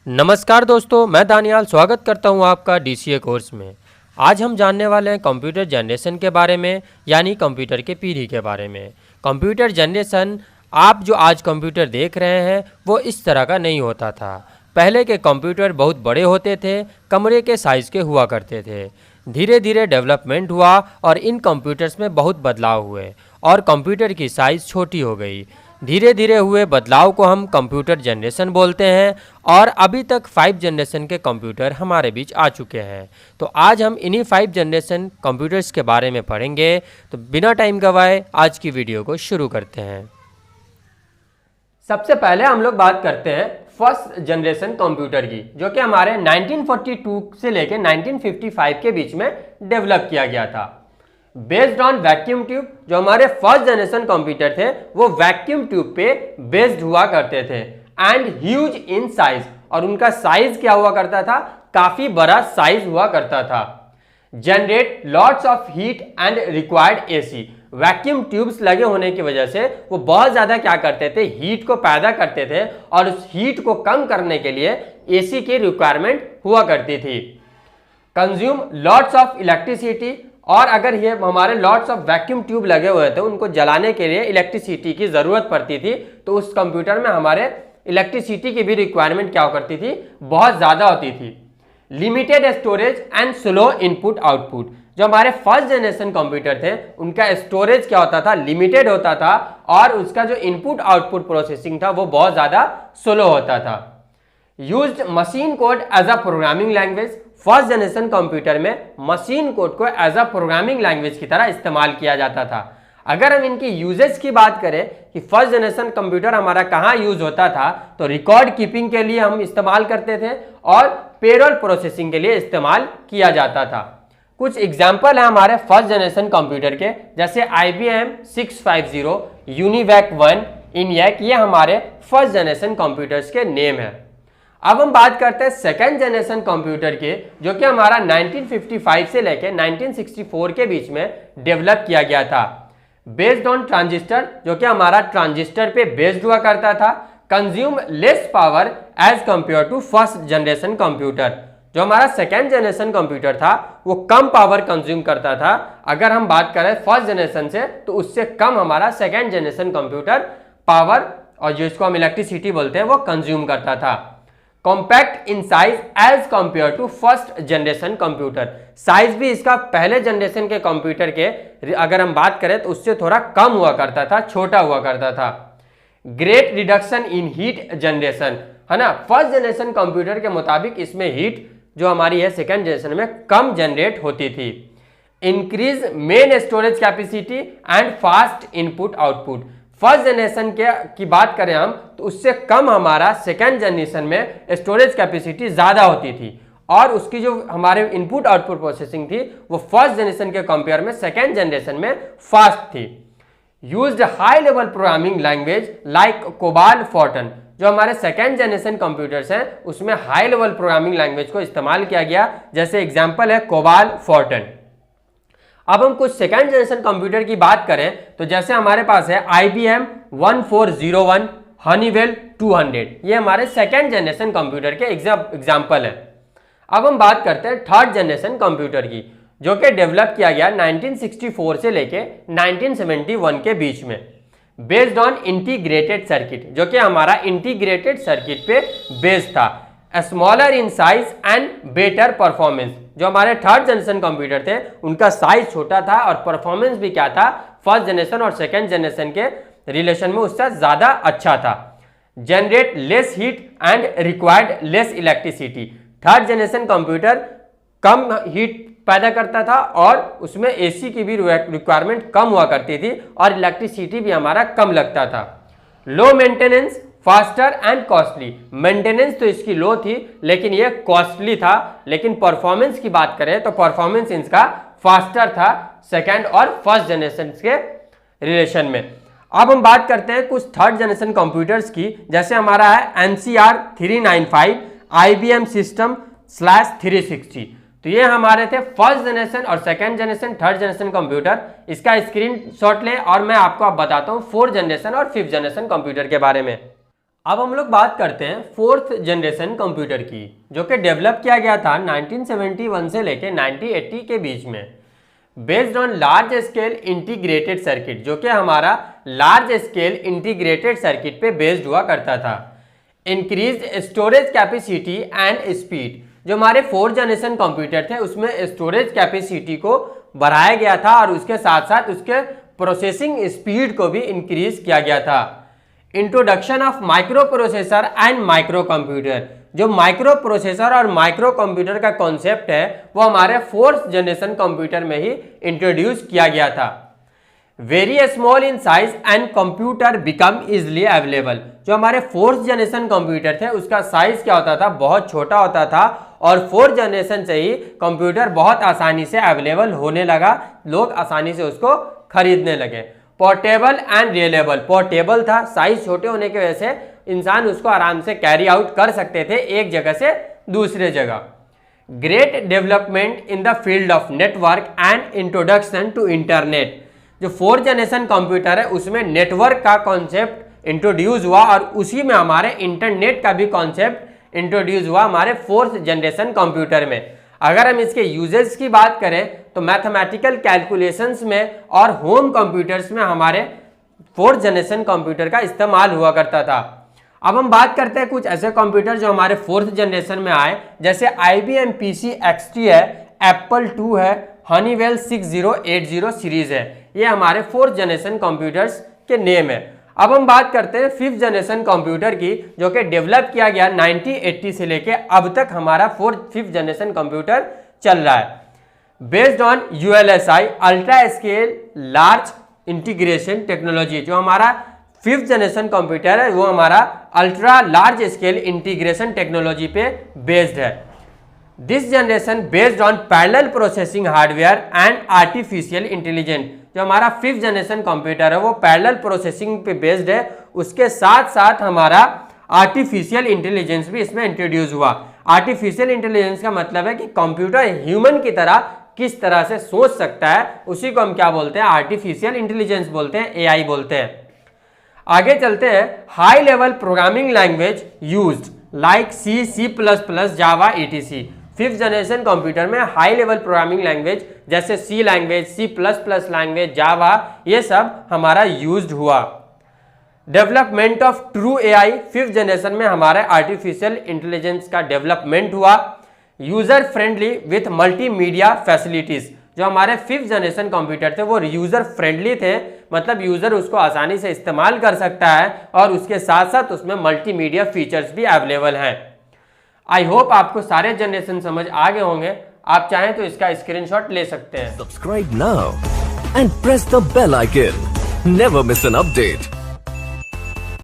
नमस्कार दोस्तों, मैं दानियाल स्वागत करता हूं आपका डीसीए कोर्स में। आज हम जानने वाले हैं कंप्यूटर जनरेशन के बारे में, यानी कंप्यूटर के पीढ़ी के बारे में। कंप्यूटर जनरेशन, आप जो आज कंप्यूटर देख रहे हैं वो इस तरह का नहीं होता था। पहले के कंप्यूटर बहुत बड़े होते थे, कमरे के साइज़ के हुआ करते थे। धीरे धीरे डेवलपमेंट हुआ और इन कंप्यूटर्स में बहुत बदलाव हुए और कंप्यूटर की साइज़ छोटी हो गई। धीरे धीरे हुए बदलाव को हम कंप्यूटर जनरेशन बोलते हैं और अभी तक 5 जनरेशन के कंप्यूटर हमारे बीच आ चुके हैं। तो आज हम इन्हीं 5 जनरेशन कंप्यूटर्स के बारे में पढ़ेंगे। तो बिना टाइम गवाए आज की वीडियो को शुरू करते हैं। सबसे पहले हम लोग बात करते हैं फर्स्ट जनरेशन कंप्यूटर की, जो कि हमारे 1942 से लेकर 1955 के बीच में डेवलप किया गया था। बेस्ड ऑन वैक्यूम ट्यूब, जो हमारे फर्स्ट जनरेशन कंप्यूटर थे वो वैक्यूम ट्यूब पे बेस्ड हुआ करते थे एंड ह्यूज इन साइज, और उनका साइज क्या हुआ करता था, काफी बड़ा साइज हुआ करता था। Generate lots of heat and required AC, vacuum tubes लगे होने की वजह से वो बहुत ज्यादा क्या करते थे, हीट को पैदा करते थे और उस हीट को कम करने के लिए एसी की रिक्वायरमेंट हुआ करती थी। कंज्यूम लॉट्स ऑफ इलेक्ट्रिसिटी, और अगर ये हमारे लॉट्स ऑफ वैक्यूम ट्यूब लगे हुए थे उनको जलाने के लिए इलेक्ट्रिसिटी की जरूरत पड़ती थी, तो उस कंप्यूटर में हमारे इलेक्ट्रिसिटी की भी रिक्वायरमेंट क्या करती थी, बहुत ज्यादा होती थी। Limited storage and slow input output, जो हमारे फर्स्ट जनरेशन कंप्यूटर थे उनका स्टोरेज क्या होता था, लिमिटेड होता था और उसका जो इनपुट आउटपुट प्रोसेसिंग था वो बहुत ज्यादा स्लो होता था। Used machine code as a programming language, first generation computer में मशीन कोड को एज अ प्रोग्रामिंग लैंग्वेज की तरह इस्तेमाल किया जाता था। अगर हम इनकी यूजेज की बात करें कि फर्स्ट जनरेशन कंप्यूटर हमारा कहाँ यूज होता था, तो रिकॉर्ड कीपिंग के लिए हम इस्तेमाल करते थे और पेरोल प्रोसेसिंग के लिए इस्तेमाल किया जाता था। कुछ एग्जाम्पल है हमारे फर्स्ट जनरेशन कंप्यूटर के, जैसे IBM 650, यूनिवैक 1, इनयैक, ये हमारे फर्स्ट जनरेशन कंप्यूटर्स के नेम है। अब हम बात करते हैं सेकेंड जनरेशन कंप्यूटर के, जो कि हमारा 1955 से लेकर 1964 के बीच में डेवलप किया गया था। बेस्ड ऑन ट्रांजिस्टर, जो कि हमारा ट्रांजिस्टर पे बेस्ड हुआ करता था। Consume less power as compare to first generation computer, जो हमारा सेकेंड जनरेशन कंप्यूटर था वो कम पावर कंज्यूम करता था। अगर हम बात करें फर्स्ट जनरेशन से, तो उससे कम हमारा सेकेंड जनरेशन कंप्यूटर पावर, और जिसको हम इलेक्ट्रिसिटी बोलते हैं, वो कंज्यूम करता था। Compact in size as compare to first generation computer, size भी इसका पहले जनरेशन के कंप्यूटर के अगर हम बात करें तो उससे थोड़ा कम हुआ करता था, छोटा हुआ करता था। Great reduction in heat generation, है ना, फर्स्ट जनरेशन कंप्यूटर के मुताबिक इसमें हीट जो हमारी है सेकेंड जनरेशन में कम जनरेट होती थी। Increase main storage capacity and fast input output, first generation की बात करें हम तो उससे कम हमारा सेकेंड जनरेशन में स्टोरेज कैपेसिटी ज्यादा होती थी और उसकी जो हमारे इनपुट आउटपुट प्रोसेसिंग थी वो फर्स्ट जनरेशन के कंपेयर में सेकेंड जनरेशन में फास्ट थी। Used high level programming language like COBOL Fortran, जो हमारे सेकेंड जनरेशन कंप्यूटर्स हैं उसमें हाई लेवल प्रोग्रामिंग लैंग्वेज को इस्तेमाल किया गया, जैसे एग्जाम्पल है कोबाल फोर्टन। अब हम कुछ सेकेंड जनरेशन कंप्यूटर की बात करें तो जैसे हमारे पास है IBM 1401, हनीवेल 200, ये हमारे सेकेंड जनरेशन कंप्यूटर के एग्जाम्पल हैं। अब हम बात करते हैं थर्ड जनरेशन कंप्यूटर की, जो कि डेवलप किया गया 1964 से लेके 1971 के बीच में। बेस्ड ऑन इंटीग्रेटेड सर्किट, जो कि हमारा इंटीग्रेटेड सर्किट पे बेस्ड था। Smaller in size and better performance, जो हमारे थर्ड जनरेशन कंप्यूटर थे उनका साइज छोटा था और परफॉर्मेंस भी क्या था, फर्स्ट जनरेशन और सेकेंड जनरेशन के रिलेशन में उससे ज्यादा अच्छा था। Generate less heat and required less electricity, third generation computer come heat पैदा करता था और उसमें एसी की भी रिक्वायरमेंट कम हुआ करती थी और इलेक्ट्रिसिटी भी हमारा कम लगता था। Low maintenance, faster and costly, maintenance तो इसकी लो थी लेकिन ये कॉस्टली था, लेकिन परफॉर्मेंस की बात करें तो परफॉर्मेंस इसका फास्टर था सेकेंड और फर्स्ट जनरेशन के रिलेशन में। अब हम बात करते हैं कुछ थर्ड जनरेशन कंप्यूटर्स की, जैसे हमारा है NCR 395, IBM System/360, तो ये हमारे थे फर्स्ट जनरेशन और second generation third generation computer. इसका स्क्रीनशॉट ले और मैं आपको अब बताता हूँ फोर्थ जनरेशन और फिफ्थ जनरेशन कंप्यूटर के बारे में। अब हम लोग बात करते हैं फोर्थ जनरेशन कंप्यूटर की, जो कि डेवलप किया गया था 1971 से लेके 1980 के बीच में, based on large scale integrated circuit, जो कि हमारा लार्ज स्केल इंटीग्रेटेड सर्किट पे बेस्ड हुआ करता था। Increase storage capacity and speed, जो हमारे फोर्थ जनरेशन कंप्यूटर थे उसमें स्टोरेज कैपेसिटी को बढ़ाया गया था और उसके साथ साथ उसके प्रोसेसिंग स्पीड को भी इंक्रीज किया गया था। Introduction of micro processor and micro computer, जो माइक्रो प्रोसेसर और माइक्रो कंप्यूटर का कॉन्सेप्ट है वो हमारे फोर्थ जनरेशन कंप्यूटर में ही इंट्रोड्यूस किया गया था। Very small in size and computer become easily available, जो हमारे फोर्थ जनरेशन कंप्यूटर थे उसका साइज क्या होता था, बहुत छोटा होता था और फोर्थ जनरेशन से ही कंप्यूटर बहुत आसानी से अवेलेबल होने लगा, लोग आसानी से उसको खरीदने लगे। पोर्टेबल एंड रिलेबल, पोर्टेबल था, साइज छोटे होने की वजह से इंसान उसको आराम से कैरी आउट कर सकते थे एक जगह से दूसरे जगह। Great development in the field of network and introduction to internet, जो फोर्थ जनरेशन कंप्यूटर है उसमें नेटवर्क का कॉन्सेप्ट इंट्रोड्यूस हुआ और उसी में हमारे इंटरनेट का भी कॉन्सेप्ट इंट्रोड्यूस हुआ हमारे फोर्थ जनरेशन कंप्यूटर में। अगर हम इसके यूजेस की बात करें तो मैथमेटिकल कैलकुलेशंस में और होम कंप्यूटर्स में हमारे फोर्थ जनरेशन कंप्यूटर का इस्तेमाल हुआ करता था। अब हम बात करते हैं कुछ ऐसे कंप्यूटर जो हमारे फोर्थ जनरेशन में आए, जैसे IBM PC XT है, एप्पल II है, हनीवेल 6080 सीरीज है, ये हमारे फोर्थ जनरेशन कंप्यूटर्स के नेम है। अब हम बात करते हैं फिफ्थ जनरेशन कंप्यूटर की, जो कि डेवलप किया गया 1980 से लेके अब तक हमारा फिफ्थ जनरेशन कंप्यूटर चल रहा है। Based on ULSI ultra scale large integration technology, जो हमारा फिफ्थ जनरेशन कंप्यूटर है वो हमारा ultra large scale integration technology पे बेस्ड है। This generation based on parallel processing hardware and artificial intelligence, जो हमारा फिफ्थ जनरेशन कंप्यूटर है वो पैरेलल प्रोसेसिंग पे बेस्ड है, उसके साथ साथ हमारा आर्टिफिशियल इंटेलिजेंस भी इसमें इंट्रोड्यूस हुआ। आर्टिफिशियल इंटेलिजेंस का मतलब है कि कंप्यूटर ह्यूमन की तरह किस तरह से सोच सकता है, उसी को हम क्या बोलते हैं, आर्टिफिशियल इंटेलिजेंस बोलते हैं, AI बोलते हैं। आगे चलते हैं, high level programming language used like C, C++, जावा etc। फिफ्थ जनरेशन कंप्यूटर में हाई लेवल प्रोग्रामिंग लैंग्वेज जैसे C लैंग्वेज, C++ लैंग्वेज, जावा, ये सब हमारा यूज्ड हुआ। Development of true AI, fifth generation में हमारे आर्टिफिशियल इंटेलिजेंस का डेवलपमेंट हुआ। User friendly with multimedia facilities, जो हमारे फिफ्थ जनरेशन कंप्यूटर थे वो यूजर फ्रेंडली थे, मतलब यूजर उसको आसानी से इस्तेमाल कर सकता है और उसके साथ साथ उसमें मल्टीमीडिया फीचर्स भी अवेलेबल हैं। आई होप आपको सारे जनरेशन समझ आ गए होंगे, आप चाहें तो इसका स्क्रीनशॉट ले सकते हैं। Subscribe now and press the bell icon, never miss an update.